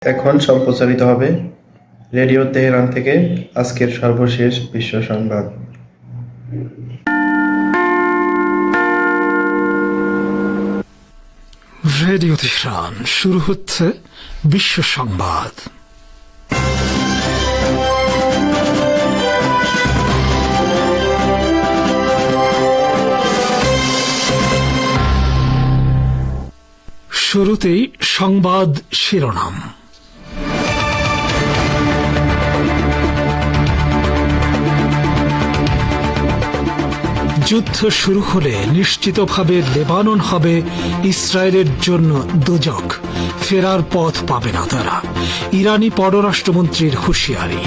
এখন সম্প্রচারিত হবে রেডিও তেহরান থেকে আজকের সর্বশেষ বিশ্ব সংবাদ। রেডিও তেহরান শুরু হচ্ছে বিশ্ব সংবাদ। শুরুতেই সংবাদ শিরোনাম। যুদ্ধ শুরু হলে নিশ্চিতভাবে লেবানন হবে ইসরায়েলের জন্য দোজখ, ফেরার পথ পাবে না তারা। ইরানি পররাষ্ট্রমন্ত্রীর হুঁশিয়ারি।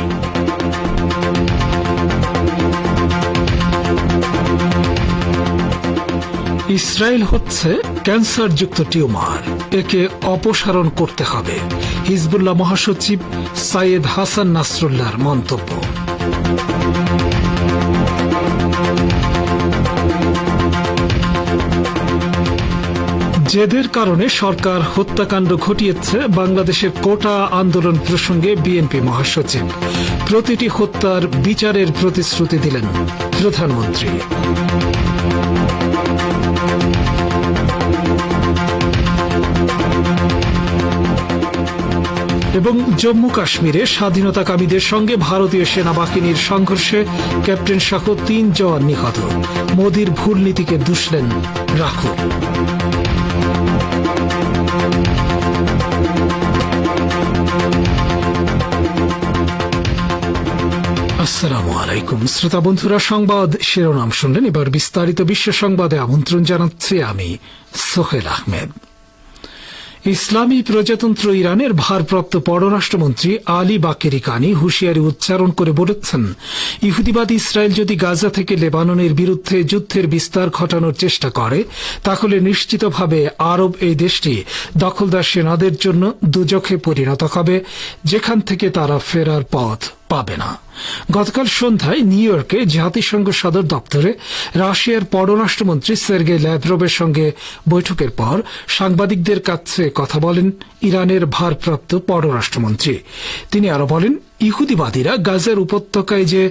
ইসরায়েল হচ্ছে ক্যান্সারযুক্ত টিউমার, একে অপসারণ করতে হবে, হিজবুল্লাহ মহাসচিব সাইয়েদ হাসান নাসরুল্লাহর মন্তব্য। জেদের কারণে সরকার হত্যাকাণ্ড ঘটিয়েছে বাংলাদেশের কোটা আন্দোলন প্রসঙ্গে বিএনপি মহাসচিব। প্রতিটি হত্যার বিচারের প্রতিশ্রুতি দিলেন প্রধানমন্ত্রী। এবং জম্মু কাশ্মীরে স্বাধীনতাকামীদের সঙ্গে ভারতীয় সেনাবাহিনীর সংঘর্ষে ক্যাপ্টেন সহ ৩ জওয়ান নিহত। মোদির ভুল নীতিকে দুষলেন রাহুল। আসসালামু আলাইকুম শ্রোতা বন্ধুরা, সংবাদ শিরোনাম শুনলেন। এবার বিস্তারিত বিশ্ব সংবাদে আমন্ত্রণ জানাচ্ছি আমি সোহেল আহমেদ। ইসলামী প্রজাতন্ত্র ইরানের ভারপ্রাপ্ত পররাষ্ট্রমন্ত্রী আলী বাকেরি কানি হুঁশিয়ারি উচ্চারণ করে বলেছেন, ইহুদিবাদী ইসরায়েল যদি গাজা থেকে লেবাননের বিরুদ্ধে যুদ্ধের বিস্তার ঘটানোর চেষ্টা করে, তাহলে নিশ্চিতভাবে আরব এই দেশটি দখলদার সেনাদের জন্য দুজখে পরিণত হবে, যেখান থেকে তারা ফেরার পথ পাবে না। গতকাল সন্ধ্যায় নিউ ইয়র্কে জাতিসংঘ সদর দপ্তরে রাশিয়ার পররাষ্ট্রমন্ত্রী সের্গেই ল্যাভরভের সঙ্গে বৈঠকের পর সাংবাদিকদের কাছে কথা বলেন ইরানের ভারপ্রাপ্ত পররাষ্ট্রমন্ত্রী। তিনি আরো বলেন, ইহুদিবাদীরা গাজার উপত্যকায় যে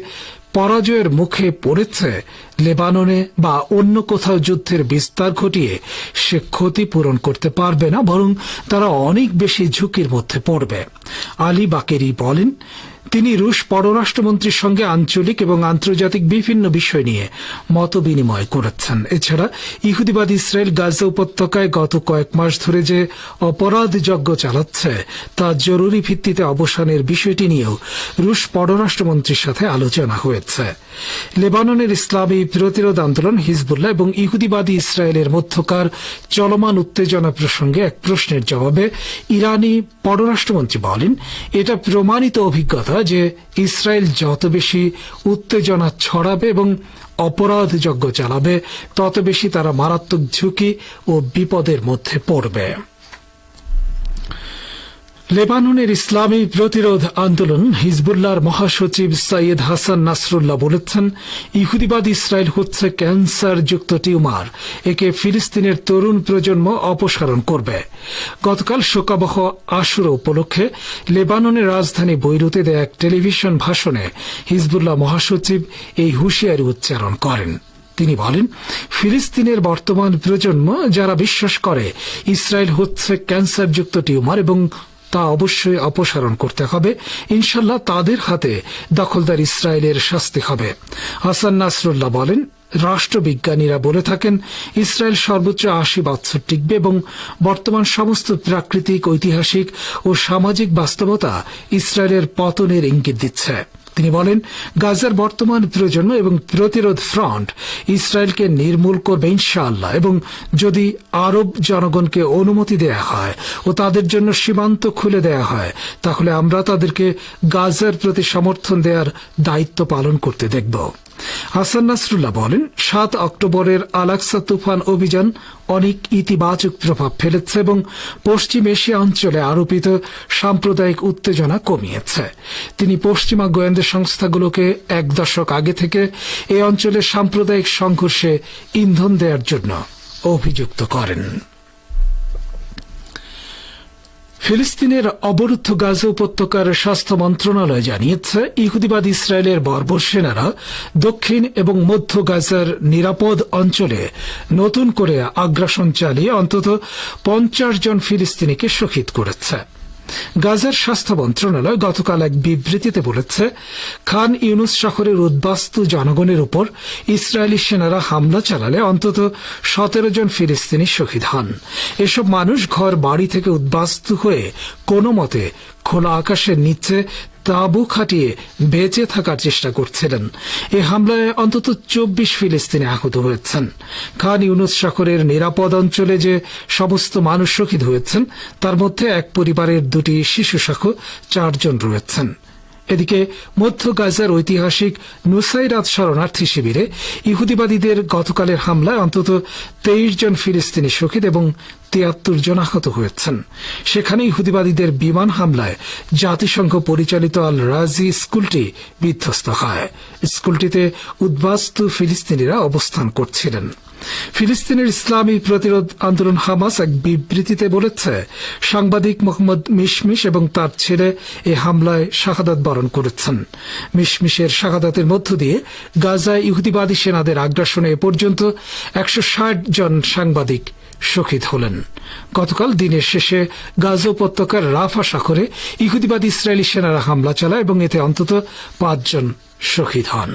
পরাজয়ের মুখে পড়েছে, লেবাননে বা অন্য কোথাও যুদ্ধের বিস্তার ঘটিয়ে সে ক্ষতি পূরণ করতে পারবে না, বরং তারা অনেক বেশি ঝুঁকির মধ্যে পড়বে। আলী বাকেরি বলেন, তিনি রুশ পররাষ্ট্রমন্ত্রীর সঙ্গে আঞ্চলিক এবং আন্তর্জাতিক বিভিন্ন বিষয় নিয়ে মত বিনিময় করেছেন। এছাড়া ইহুদিবাদী ইসরায়েল গাজা উপত্যকায় গত কয়েক মাস ধরে যে অপরাধযজ্ঞ চালাচ্ছে তা জরুরি ভিত্তিতে অবসানের বিষয়টি নিয়েও রুশ পররাষ্ট্রমন্ত্রীর সাথে আলোচনা হয়েছে। লেবাননের ইসলামী প্রতিরোধ আন্দোলন হিজবুল্লাহ এবং ইহুদিবাদী ইসরায়েলের মধ্যকার চলমান উত্তেজনা প্রসঙ্গে এক প্রশ্নের জবাবে ইরানি পররাষ্ট্রমন্ত্রী বলেন, এটা প্রমাণিত অভিজ্ঞতা যে ইসরায়েল যত বেশি উত্তেজনা ছড়াবে এবং অপরাধযজ্ঞ চালাবে, তত বেশি তারা মারাত্মক ঝুঁকি ও বিপদের মধ্যে পড়বে। লেবাননের ইসলামী প্রতিরোধ আন্দোলন হিজবুল্লাহর মহাসচিব সাইয়েদ হাসান নাসরুল্লাহ বলেছেন, ইহুদিবাদী ইসরায়েল হচ্ছে ক্যান্সারযুক্ত টিউমার, একে ফিলিস্তিনের তরুণ প্রজন্ম অপসারণ করবে। গতকাল শোকাবহ আশুরা উপলক্ষে লেবাননের রাজধানী বৈরুতে দেয়া এক টেলিভিশন ভাষণে হিজবুল্লাহ মহাসচিব এই হুঁশিয়ারি উচ্চারণ করেন। তিনি বলেন, ফিলিস্তিনের বর্তমান প্রজন্ম যারা বিশ্বাস করে ইসরায়েল হচ্ছে ক্যান্সারযুক্ত টিউমার এবং তা অবশ্যই অপসারণ করতে হবে, ইনশাল্লাহ তাদের হাতে দখলদার ইসরায়েলের শাস্তি হবে। হাসান নাসরুল্লাহ বলেন, রাষ্ট্রবিজ্ঞানীরা বলে থাকেন ইসরায়েল সর্বোচ্চ ৮০ বছর টিকবে এবং বর্তমান সমস্ত প্রাকৃতিক, ঐতিহাসিক ও সামাজিক বাস্তবতা ইসরায়েলের পতনের ইঙ্গিত দিচ্ছে। তিনি বলেন, গাজার বর্তমান প্রজন্ম এবং প্রতিরোধ ফ্রন্ট ইসরায়েলকে নির্মূল করবে ইনশাআল্লাহ, এবং যদি আরব জনগণকে অনুমতি দেয়া হয় ও তাদের জন্য সীমান্ত খুলে দেয়া হয়, তাহলে আমরা তাদেরকে গাজার প্রতি সমর্থন দেওয়ার দায়িত্ব পালন করতে দেখব। হাসান নাসরুল্লাহ বলেন, ৭ অক্টোবরের আল-আকসা তুফান অভিযান অনেক ইতিবাচক প্রভাব ফেলেছে এবং পশ্চিম এশিয়া অঞ্চলে আরোপিত সাম্প্রদায়িক উত্তেজনা কমিয়েছে। তিনি পশ্চিমা গোয়েন্দা সংস্থাগুলোকে ১ দশক আগে থেকে এই অঞ্চলের সাম্প্রদায়িক সংঘর্ষে ইন্ধন দেওয়ার জন্য অভিযুক্ত করেন। ফিলিস্তিনের অবরুদ্ধ গাজা উপত্যকার স্বাস্থ্য মন্ত্রণালয় জানিয়েছে, ইহুদিবাদ ইসরায়েলের বর্বর সেনারা দক্ষিণ এবং মধ্য গাজার নিরাপদ অঞ্চলে নতুন করে আগ্রাসন চালিয়ে অন্তত 50 জন ফিলিস্তিনিকে শহীদ করেছে। গাজার স্বাস্থ্য মন্ত্রণালয় গতকাল এক বিবৃতিতে বলেছে, খান ইউনুস শহরের উদ্বাস্তু জনগণের উপর ইসরায়েলি সেনারা হামলা চালালে অন্তত 17 জন ফিলিস্তিনি শহীদ হন। এসব মানুষ ঘর বাড়ি থেকে উদ্বাস্তু হয়ে কোনো মতে খোলা আকাশের নিচে তাঁবু খাটিয়ে বেঁচে থাকার চেষ্টা করছিলেন। এ হামলায় অন্তত 24 ফিলিস্তিনি আহত হয়েছেন। খান ইউনুস শহরের নিরাপদ অঞ্চলে যে সমস্ত মানুষ শহীদ হয়েছেন তার মধ্যে এক পরিবারের 2টি শিশুসহ 4 জন রয়েছেন। এদিকে মধ্য গাজার ঐতিহাসিক নুসাইরাত শরণার্থী শিবিরে ইহুদিবাদীদের গতকালের হামলায় অন্তত 23 জন ফিলিস্তিনি শহীদ এবং 73 জন আহত হয়েছেন। সেখানে ইহুদিবাদীদের বিমান হামলায় জাতিসংঘ পরিচালিত আল রাজি স্কুলটি বিধ্বস্ত হয়। স্কুলটিতে উদ্বাস্তু ফিলিস্তিনিরা অবস্থান করছিলেন। ফিলিস্তিনের ইসলামী প্রতিরোধ আন্দোলন হামাস এক বিবৃতিতে বলেছে, সাংবাদিক মোহাম্মদ মিশমিশ এবং তার ছেলে এ হামলায় শাহাদাত বরণ করেছেন। মিশমিশের শাহাদাতের মধ্য দিয়ে গাজায় ইহুদিবাদী সেনাদের আগ্রাসনে এ পর্যন্ত 160 জন সাংবাদিক শহীদ হলেন। গতকাল দিনের শেষে গাজা উপত্যকার রাফা শহরে ইহুদিবাদী ইসরায়েলি সেনারা হামলা চালায় এবং এতে অন্তত 5 জন শহীদ হন।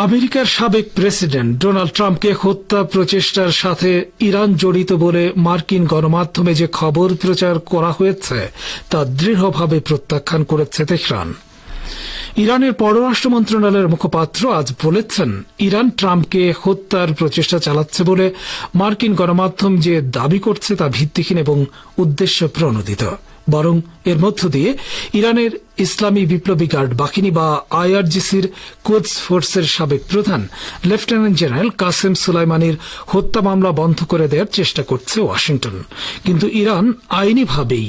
আমেরিকার সাবেক প্রেসিডেন্ট ডোনাল্ড ট্রাম্পকে হত্যা প্রচেষ্টার সাথে ইরান জড়িত বলে মার্কিন গণমাধ্যমে যে খবর প্রচার করা হয়েছে তা দৃঢ়ভাবে প্রত্যাখ্যান করেছে তেহরান। ইরানের পররাষ্ট্র মন্ত্রণালয়ের মুখপাত্র আজ বলেছেন, ইরান ট্রাম্পকে হত্যার প্রচেষ্টা চালাচ্ছে বলে মার্কিন গণমাধ্যম যে দাবি করছে তা ভিত্তিহীন এবং উদ্দেশ্য প্রণোদিত। বরং এর মধ্য দিয়ে ইরানের ইসলামী বিপ্লবী গার্ড বাহিনী বা আইআরজিসির কোদস ফোর্সের সাবেক প্রধান লেফটেন্যান্ট জেনারেল কাসেম সুলাইমানির হত্যা মামলা বন্ধ করে দেওয়ার চেষ্টা করছে ওয়াশিংটন। কিন্তু ইরান আইনিভাবেই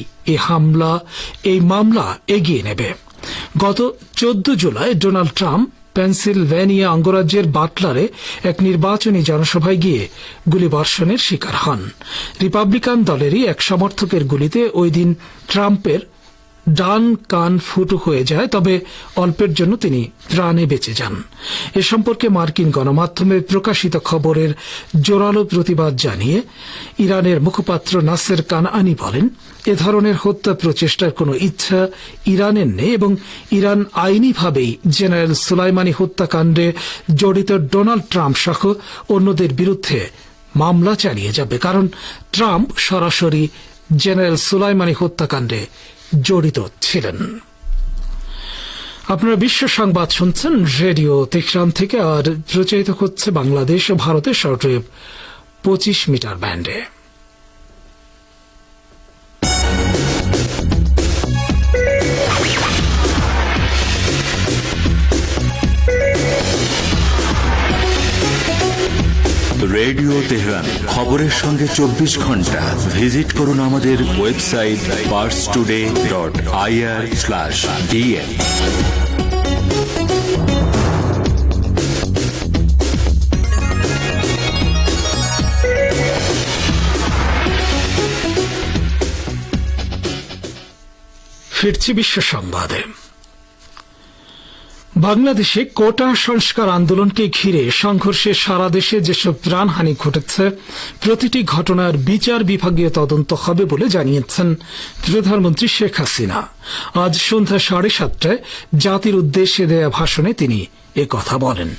এই মামলা এগিয়ে নেবে। গত 14 জুলাই ডোনাল্ড ট্রাম্প পেনসিলভেনিয়া অঙ্গরাজ্যের বাটলারে এক নির্বাচনী জনসভায় গিয়ে গুলিবর্ষণের শিকার হন। রিপাবলিকান দলেরই এক সমর্থকের গুলিতে ওই দিন ট্রাম্পের ডান কান ফুটো হয়ে যায়, তবে অল্পের জন্য তিনি প্রাণে বেঁচে যান। এ সম্পর্কে মার্কিন গণমাধ্যমে প্রকাশিত খবরের জোরালো প্রতিবাদ জানিয়ে ইরানের মুখপাত্র নাসের কানআনি বলেন, এ ধরনের হত্যা প্রচেষ্টার কোনো ইচ্ছা ইরানের নেই এবং ইরান আইনিভাবেই জেনারেল সুলাইমানি হত্যাকাণ্ডে জড়িত ডোনাল্ড ট্রাম্প সহ অন্যদের বিরুদ্ধে মামলা চালিয়ে যাবে, কারণ ট্রাম্প সরাসরি জেনারেল সুলাইমানি হত্যাকাণ্ডে জড়িত ছিলেন। আপনারা বিশ্ব সংবাদ শুনছেন রেডিও তেহরান থেকে, আর প্রচারিত হচ্ছে বাংলাদেশ ও ভারতের শর্টওয়েভ 25 মিটার ব্যান্ডে। রেডিও তেহরান, খবরের সঙ্গে 24 ঘন্টা। ভিজিট করুন আমাদের ওয়েবসাইট parstoday.ir/dn। ফিরছি বিশ্ব সংবাদে। বাংলাদেশে কোটা সংস্কার আন্দোলনকে ঘিরে সংঘর্ষে সারা দেশে যেসব প্রাণহানি ঘটেছে প্রতিটি ঘটনার বিচার বিভাগীয় তদন্ত হবে বলে জানিয়েছেন প্রধানমন্ত্রী শেখ হাসিনা। আজ সন্ধ্যা 7:30টায় জাতির উদ্দেশ্যে দেয়া ভাষণে তিনি কথা বলেন।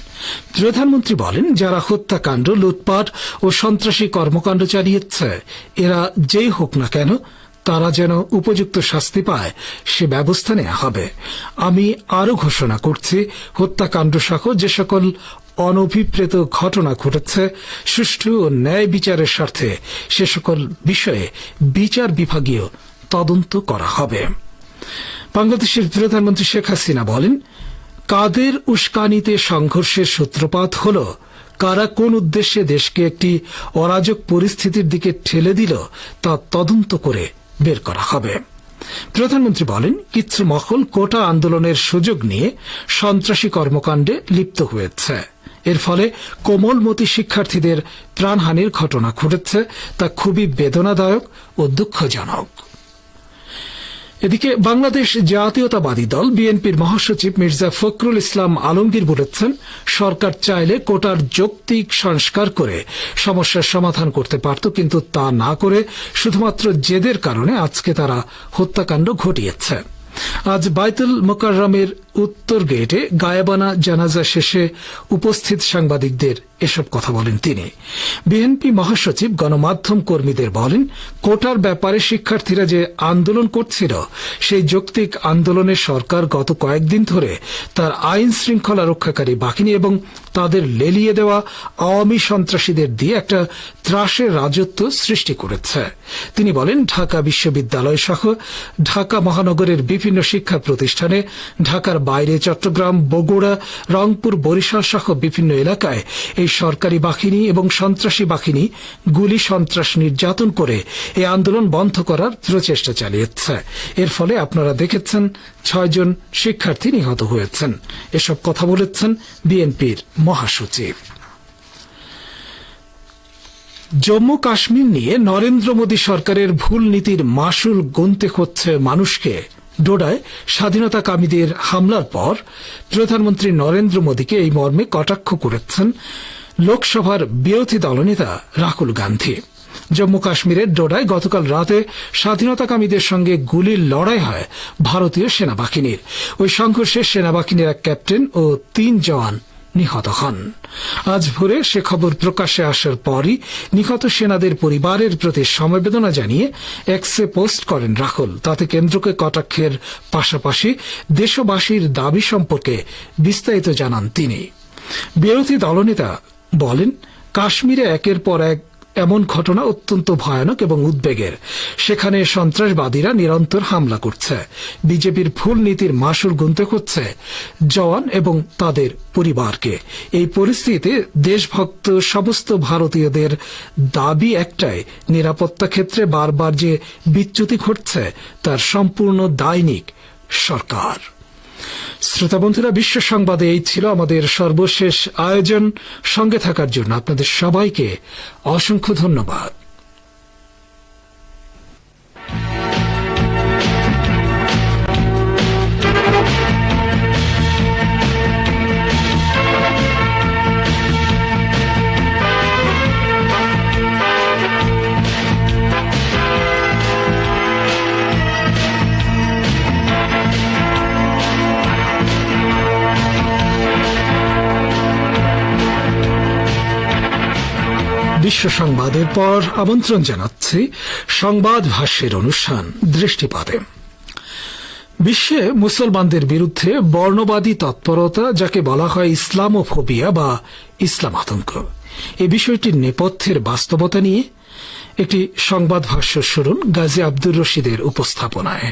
প্রধানমন্ত্রী বলেন, যারা হত্যাকাণ্ড, লুটপাট ও সন্ত্রাসী কর্মকাণ্ড চালিয়েছে এরা যেই হোক না কেন তারা যেন উপযুক্ত শাস্তি পায় সে ব্যবস্থা নেওয়া হবে। আমি আরও ঘোষণা করছি, হত্যাকাণ্ড সহ যে সকল অনভিপ্রেত ঘটনা ঘটেছে সুষ্ঠু ও ন্যায় বিচারের স্বার্থে সে সকল বিষয়ে বিচার বিভাগীয় তদন্ত করা হবে। বাংলাদেশের প্রধানমন্ত্রী শেখ হাসিনা বলেন, কাদের উস্কানিতে সংঘর্ষের সূত্রপাত হল, কারা কোন উদ্দেশ্যে দেশকে একটি অরাজক পরিস্থিতির দিকে ঠেলে দিল তা তদন্ত করে বের করা হবে। প্রধানমন্ত্রী বলেন, কিছু মহল কোটা আন্দোলনের সুযোগ নিয়ে সন্ত্রাসী কর্মকাণ্ডে লিপ্ত হয়েছে। এর ফলে কোমলমতি শিক্ষার্থীদের প্রাণহানির ঘটনা ঘটেছে, তা খুবই বেদনাদায়ক ও দুঃখজনক। এদিকে বাংলাদেশ জাতীয়তাবাদী দল বিএনপির মহাসচিব মির্জা ফখরুল ইসলাম আলমগীর বলেছেন, সরকার চাইলে কোটার যৌক্তিক সংস্কার করে সমস্যার সমাধান করতে পারত, কিন্তু তা না করে শুধুমাত্র জেদের কারণে আজকে তারা হত্যাকাণ্ড ঘটিয়েছে। আজ বাইতুল মোকাররমের উত্তর গেটে গায়েবানা জানাজা শেষে উপস্থিত সাংবাদিকদের এসব কথা বলেন তিনি। বিএনপি মহাসচিব গণমাধ্যম কর্মীদের বলেন, কোটার ব্যাপারে শিক্ষার্থীরা যে আন্দোলন করছিল, সেই যৌক্তিক আন্দোলনে সরকার গত কয়েকদিন ধরে তার আইন শৃঙ্খলা রক্ষাকারী বাহিনী এবং তাদের লেলিয়ে দেওয়া আওয়ামী সন্ত্রাসীদের দিয়ে একটা ত্রাসের রাজত্ব সৃষ্টি করেছে। তিনি বলেন, ঢাকা বিশ্ববিদ্যালয় সহ ঢাকা মহানগরের বিভিন্ন শিক্ষা প্রতিষ্ঠানে, ঢাকার বাইরে চট্টগ্রাম, বগুড়া, রংপুর, বরিশাল সহ বিভিন্ন এলাকায় এই সরকারি বাহিনী এবং সন্ত্রাসী বাহিনী গুলি, সন্ত্রাস, নির্যাতন করে এই আন্দোলন বন্ধ করার প্রচেষ্টা চালিয়েছে। এর ফলে আপনারা দেখেছেন 6 জন শিক্ষার্থী নিহত হয়েছেন। এসব কথা বলেছেন বিএনপির মহাসচিব। জম্মু কাশ্মীর নিয়ে নরেন্দ্র মোদী সরকারের ভুল নীতির মাসুল গুনতে হচ্ছে মানুষকে। ডোডায় স্বাধীনতাকামীদের হামলার পর প্রধানমন্ত্রী নরেন্দ্র মোদীকে এই মর্মে কটাক্ষ করেছেন লোকসভার বিরোধী দলনেতা রাহুল গান্ধী। জম্মু কাশ্মীরের ডোডায় গতকাল রাতে স্বাধীনতাকামীদের সঙ্গে গুলির লড়াই হয় ভারতীয় সেনাবাহিনীর। ওই সংঘর্ষে সেনাবাহিনীর এক ক্যাপ্টেন ও 3 জওয়ান নিহত হন। আজ ভোরে সে খবর প্রকাশ্যে আসার পরই নিহত সেনাদের পরিবারের প্রতি সমবেদনা জানিয়ে এক্সে পোস্ট করেন রাহুল। তাতে কেন্দ্রকে কটাক্ষের পাশাপাশি দেশবাসীর দাবি সম্পর্কে বিস্তারিত জানান তিনি। বিরোধী দলনেতা বলেন, কাশ্মীরে একের পর এক এমন ঘটনা অত্যন্ত ভয়ানক এবং উদ্বেগের। সেখানে সন্ত্রাসবাদীরা নিরন্তর হামলা করছে। বিজেপির ভুল নীতির মাসুল গুনতে হচ্ছে জওয়ান এবং তাদের পরিবারকে। এই পরিস্থিতিতে দেশভক্ত সমস্ত ভারতীয়দের দাবি একটাই, নিরাপত্তা ক্ষেত্রে বারবার যে বিচ্যুতি ঘটছে তার সম্পূর্ণ দায় নিক সরকার। শ্রোতা বন্ধুরা, বিশ্ব সংবাদে এই ছিল আমাদের সর্বশেষ আয়োজন। সঙ্গে থাকার জন্য আপনাদের সবাইকে অসংখ্য ধন্যবাদ। বিশ্ব সংবাদের পর আমন্ত্রণ জানাচ্ছি সংবাদ ভাষ্যের অনুষ্ঠান দৃষ্টিপাতে। বিশ্বে মুসলমানদের বিরুদ্ধে বর্ণবাদী তৎপরতা, যাকে বলা হয় ইসলামোফোবিয়া বা ইসলাম আতঙ্ক, এই বিষয়টির নেপথ্যের বাস্তবতা নিয়ে একটি সংবাদ ভাষ্য শুনুন গাজী আব্দুর রশিদের উপস্থাপনায়।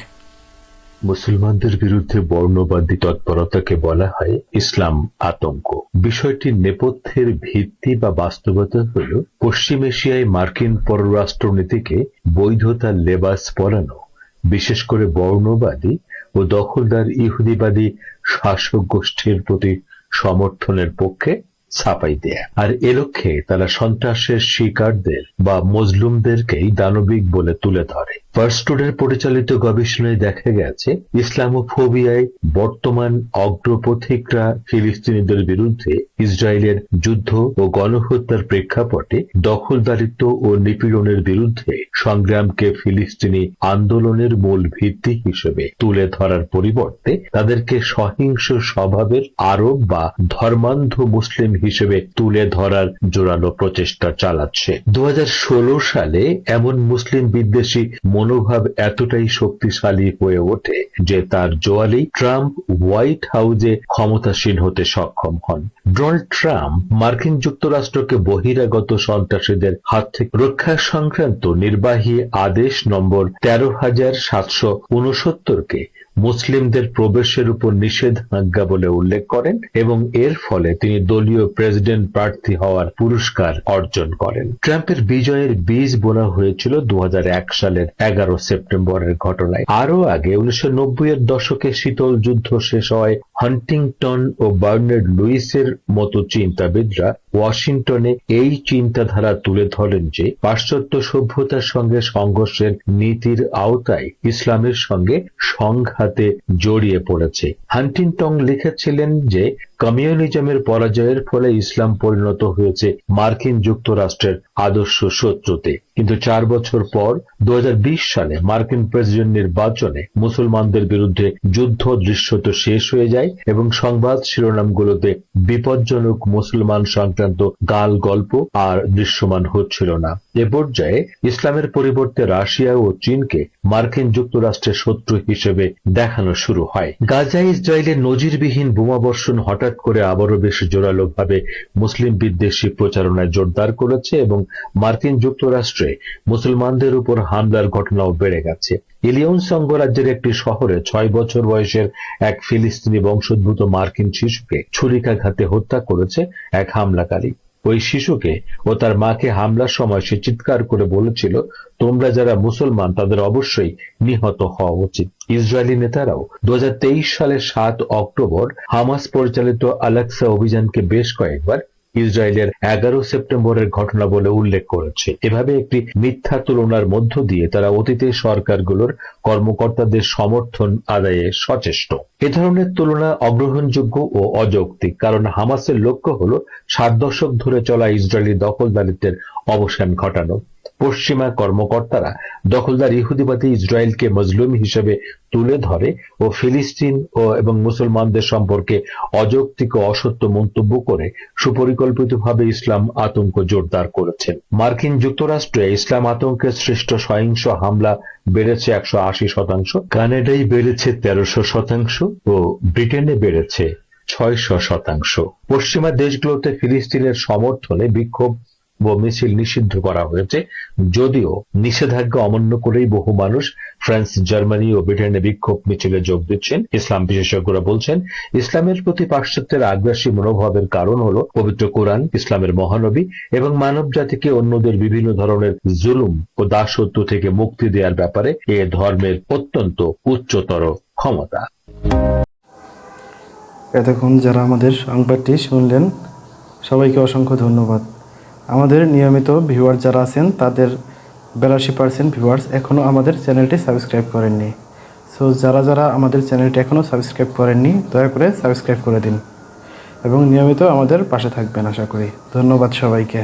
মুসলমানদের বিরুদ্ধে বর্ণবাদী তৎপরতাকে বলা হয় ইসলাম আতঙ্ক। বিষয়টির নেপথ্যের ভিত্তি বা বাস্তবতা হল পশ্চিম এশিয়ায় মার্কিন পররাষ্ট্রনীতিকে বৈধতার লেবাস পরানো, বিশেষ করে বর্ণবাদী ও দখলদার ইহুদিবাদী শাসক গোষ্ঠীর প্রতি সমর্থনের পক্ষে ছাপাই দেয়া। আর এ লক্ষ্যে তারা সন্ত্রাসের শিকারদের বা মজলুমদেরকেই দানবিক বলে তুলে ধরে। ফার্স্টুডের পরিচালিত গবেষণায় দেখা গেছে, ইসলামোফোবিয়ায় বর্তমান অগ্রপথিকরা ফিলিস্তিনিদের বিরুদ্ধে ইসরায়েলের যুদ্ধ ও গণহত্যার প্রেক্ষাপটে দখলদারিত্ব ও নিপীড়নের বিরুদ্ধে সংগ্রামকে ফিলিস্তিনি আন্দোলনের মূল ভিত্তি হিসেবে তুলে ধরার পরিবর্তে তাদেরকে সহিংস স্বভাবের আরব বা ধর্মান্ধ মুসলিম হিসেবে তুলে ধরার জোরালো প্রচেষ্টা চালাচ্ছে। 2016 সালে এমন মুসলিম বিদ্বেষী মনোভাব এতটাই শক্তিশালী হয়ে ওঠে যে তার জোয়ালেই ট্রাম্প হোয়াইট হাউসে ক্ষমতাসীন হতে সক্ষম হন। ডোনাল্ড ট্রাম্প মার্কিন যুক্তরাষ্ট্রকে বহিরাগত সন্ত্রাসীদের হাত থেকে রক্ষা সংক্রান্ত নির্বাহী আদেশ নম্বর 13,769কে মুসলিমদের প্রবেশের উপর নিষেধাজ্ঞা বলে উল্লেখ করেন এবং এর ফলে তিনি দলীয় প্রেসিডেন্ট প্রার্থী হওয়ার পুরস্কার অর্জন করেন। ট্রাম্পের বিজয়ের বীজ বোনা হয়েছিল 2001 সালের 11 সেপ্টেম্বরের ঘটনায়। আরও আগে 1990-এর দশকে শীতল যুদ্ধ শেষ হয় হান্টিংটন ও বার্নার্ড লুইসের মতো চিন্তাবিদরা ওয়াশিংটনে এই চিন্তাধারা তুলে ধরেন যে পাশ্চাত্য সভ্যতার সঙ্গে সংঘর্ষের নীতির আওতায় ইসলামের সঙ্গে সংঘাতে জড়িয়ে পড়েছে। হান্টিংটন লিখেছিলেন যে কমিউনিজমের পরাজয়ের ফলে ইসলাম পরিণত হয়েছে মার্কিন যুক্তরাষ্ট্রের আদর্শ শত্রুতে। কিন্তু 4 বছর পর 2020 সালে মার্কিন প্রেসিডেন্ট নির্বাচনে মুসলমানদের বিরুদ্ধে যুদ্ধ দৃশ্যত শেষ হয়ে যায় এবং সংবাদ শিরোনামগুলোতে বিপজ্জনক মুসলমান সংক্রান্ত গাল গল্প আর দৃশ্যমান হচ্ছিল না। এ পর্যায়ে ইসলামের পরিবর্তে রাশিয়া ও চীনকে মার্কিন যুক্তরাষ্ট্রের শত্রু হিসেবে দেখানো শুরু হয়। গাজায় ইসরায়েলের নজিরবিহীন বোমাবর্ষণ হঠাৎ করে আবারও বেশ জোরালোভাবে মুসলিম বিদ্বেষী প্রচারণায় জোরদার করেছে এবং মার্কিন যুক্তরাষ্ট্রে মুসলমানদের উপর হামলার ঘটনাও বেড়ে গেছে। ইলিয়ন্স অঙ্গরাজ্যের একটি শহরে 6 বছর বয়সের এক ফিলিস্তিনি বংশোদ্ভূত মার্কিন শিশুকে ছুরিকাঘাতে হত্যা করেছে এক হামলাকারী। ওই শিশুকে ও তার মাকে হামলার সময় সে চিৎকার করে বলেছিল, তোমরা যারা মুসলমান তাদের অবশ্যই নিহত হওয়া উচিত। ইসরায়েলি নেতারাও 2023 সালের 7 অক্টোবর হামাস পরিচালিত আল-আকসা অভিযানকে বেশ কয়েকবার ইসরায়েলের 11 সেপ্টেম্বরের ঘটনা বলে উল্লেখ করেছে। এভাবে একটি মিথ্যা তুলনার মধ্য দিয়ে তারা অতীতের সরকারগুলোর কর্মকর্তাদের সমর্থন আদায়ে সচেষ্ট। এ ধরনের তুলনা অগ্রহণযোগ্য ও অযৌক্তিক, কারণ হামাসের লক্ষ্য হল 7 দশক ধরে চলা ইসরায়েলি দখলদারিত্বের অবসান ঘটানো। পশ্চিমা কর্মকর্তারা দখলদার ইহুদিবাদী ইসরায়েলকে মজলুম হিসেবে তুলে ধরে ও ফিলিস্তিন এবং মুসলমানদের সম্পর্কে অযৌক্তিক ও অসত্য মন্তব্য করে সুপরিকল্পিতভাবে ইসলাম আতঙ্ক জোরদার করেছেন। মার্কিন যুক্তরাষ্ট্রে ইসলাম আতঙ্কের সৃষ্ট সহিংস হামলা বেড়েছে 180%, কানাডায় বেড়েছে 1300% ও ব্রিটেনে বেড়েছে 600%। পশ্চিমা দেশগুলোতে ফিলিস্তিনের সমর্থনে বিক্ষোভ ও মিছিল নিষিদ্ধ করা হয়েছে, যদিও নিষেধাজ্ঞা অমান্য করেই বহু মানুষ ফ্রান্স, জার্মানি ও ব্রিটেনে বিক্ষোভ মিছিলে যোগ দিচ্ছেন। ইসলাম বিশেষজ্ঞরা বলছেন, ইসলামের প্রতি পাশ্চাত্যের আগ্রাসী মনোভাবের কারণ হল পবিত্র কোরআন, ইসলামের মহানবী এবং মানব জাতিকে অন্যদের বিভিন্ন ধরনের জুলুম ও দাসত্ব থেকে মুক্তি দেওয়ার ব্যাপারে এ ধর্মের অত্যন্ত উচ্চতর ক্ষমতা। এতক্ষণ যারা আমাদের সংবাদটি শুনলেন সবাইকে অসংখ্য ধন্যবাদ। আমাদের নিয়মিত ভিউয়ার যারা আছেন তাদের 82% ভিউয়ার্স এখনও আমাদের চ্যানেলটি সাবস্ক্রাইব করেননি। সো যারা আমাদের চ্যানেলটি এখনও সাবস্ক্রাইব করেননি দয়া করে সাবস্ক্রাইব করে দিন এবং নিয়মিত আমাদের পাশে থাকবেন আশা করি। ধন্যবাদ সবাইকে।